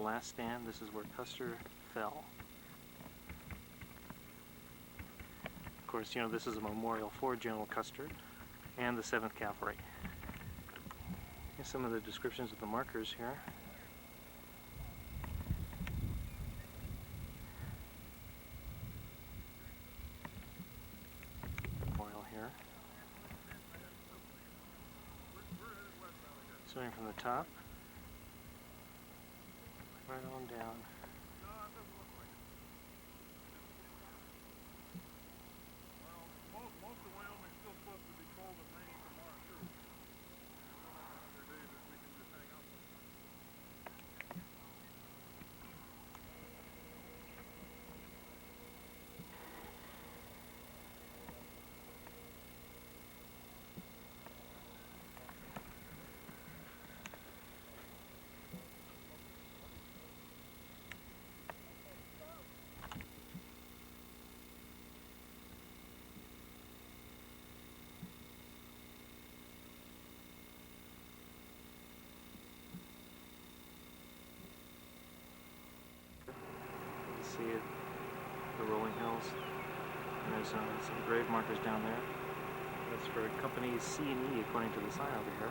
last stand. This is where Custer fell. Of course, you know, this is a memorial for General Custer and the 7th Cavalry. Here's some of the descriptions of the markers here. Memorial here. Starting from the top, right on down. See it, the rolling hills, and there's some grave markers down there. That's for companies C and E according to the sign over here.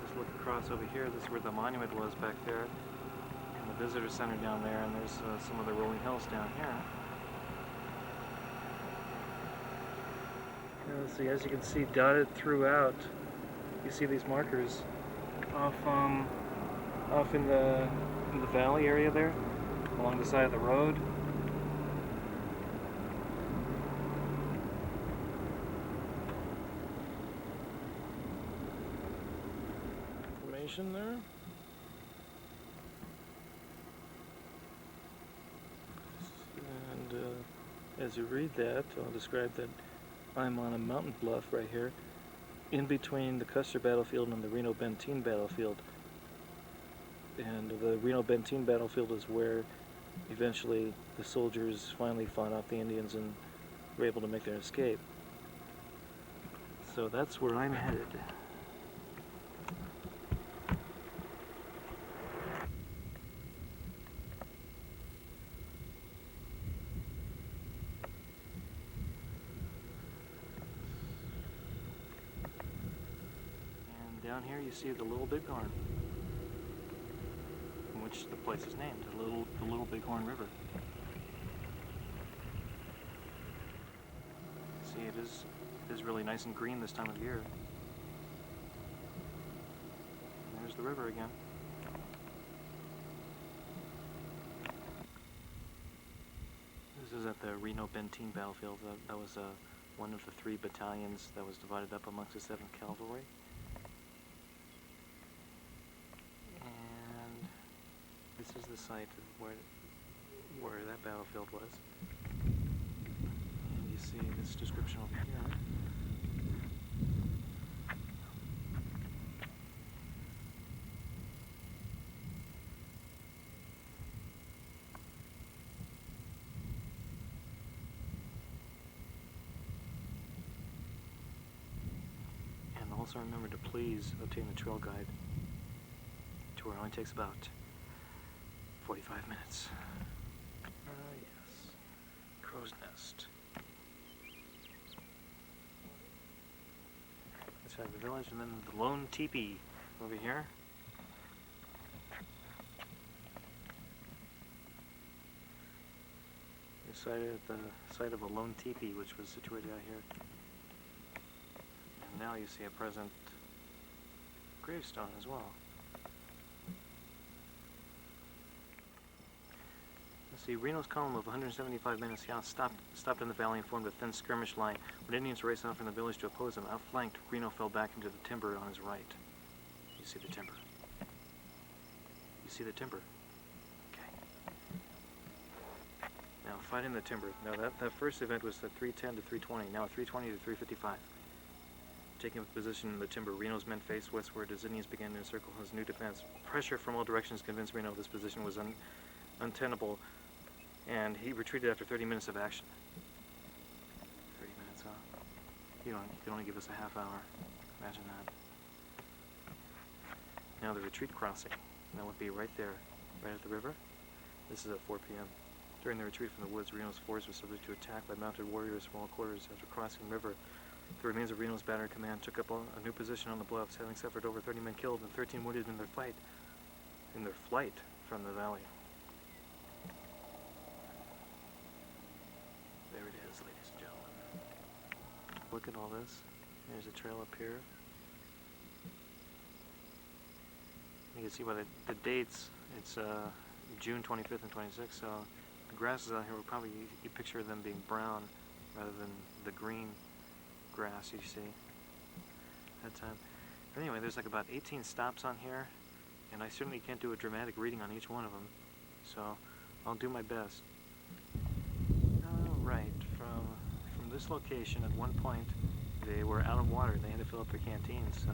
Just look across over here. This is where the monument was back there, and the visitor center down there, and there's some of the rolling hills down here. See, as you can see, dotted throughout, you see these markers off in the valley area there, along the side of the road. Information there. And as you read that, I'll describe that. I'm on a mountain bluff right here, in between the Custer battlefield and the Reno-Benteen battlefield. And the Reno-Benteen battlefield is where eventually the soldiers finally fought off the Indians and were able to make their escape. So that's where I'm headed. Down here you see the Little Bighorn, from which the place is named, the Little Bighorn River. See, it is really nice and green this time of year. And there's the river again. This is at the Reno-Benteen battlefield. That was one of the 3 battalions that was divided up amongst the 7th Cavalry. This is the site of where that battlefield was. And you see this description over here. And also remember to please obtain the trail guide. Tour only takes about 45 minutes. Yes. Crow's Nest. Inside the village, and then the lone teepee over here. We're sighted at the site of a lone teepee, which was situated out here. And now you see a present gravestone as well. See, Reno's column of 175 men stopped in the valley and formed a thin skirmish line. When Indians raced out from the village to oppose them, outflanked, Reno fell back into the timber on his right. You see the timber? You see the timber? Okay. Now, fighting the timber. Now, that first event was at 310 to 320. Now, 320 to 355. Taking up position in the timber, Reno's men faced westward as Indians began to encircle his new defense. Pressure from all directions convinced Reno this position was untenable, and he retreated after 30 minutes of action. You can only give us a half hour. Imagine that. Now the retreat crossing. That would be right there, right at the river. This is at 4 p.m. During the retreat from the woods, Reno's force was subject to attack by mounted warriors from all quarters. After crossing the river, the remains of Reno's battery command took up a new position on the bluffs, having suffered over 30 men killed and 13 wounded in their flight from the valley. There it is, ladies and gentlemen. Look at all this. There's a trail up here. You can see by the dates, it's June 25th and 26th, so the grasses out here will probably, you picture them being brown rather than the green grass you see at that time. But anyway, there's like about 18 stops on here, and I certainly can't do a dramatic reading on each one of them, so I'll do my best. Alright, from this location, at one point, they were out of water. They had to fill up their canteens, so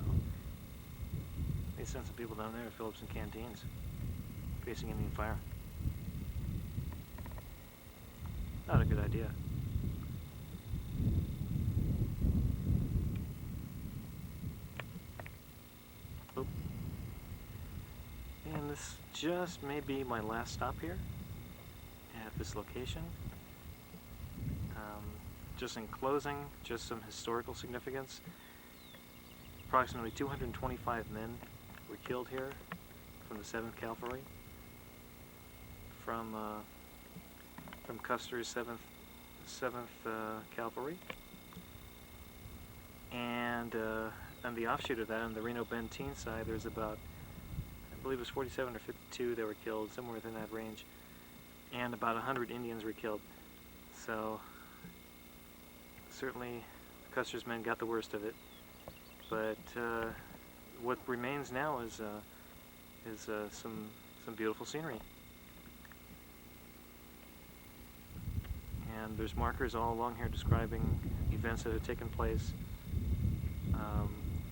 they sent some people down there to fill up some canteens, facing Indian fire. Not a good idea. Oh. And this just may be my last stop here at this location. Just in closing, just some historical significance. Approximately 225 men were killed here from the 7th Cavalry, from Custer's 7th Cavalry, and on the offshoot of that, on the Reno Benteen side, there's about, I believe it was 47 or 52 that were killed, somewhere within that range, and about 100 Indians were killed. So certainly Custer's men got the worst of it, but what remains now is some beautiful scenery. And there's markers all along here describing events that have taken place,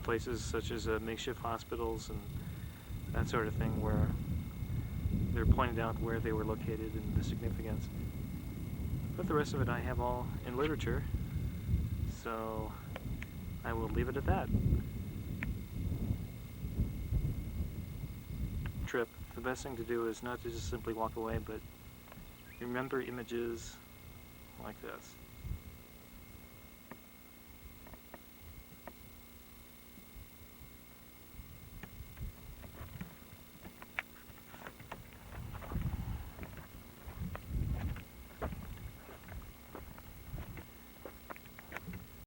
places such as makeshift hospitals and that sort of thing, where they're pointing out where they were located and the significance. But the rest of it I have all in literature, so I will leave it at that. Trip. The best thing to do is not to just simply walk away, but remember images like this.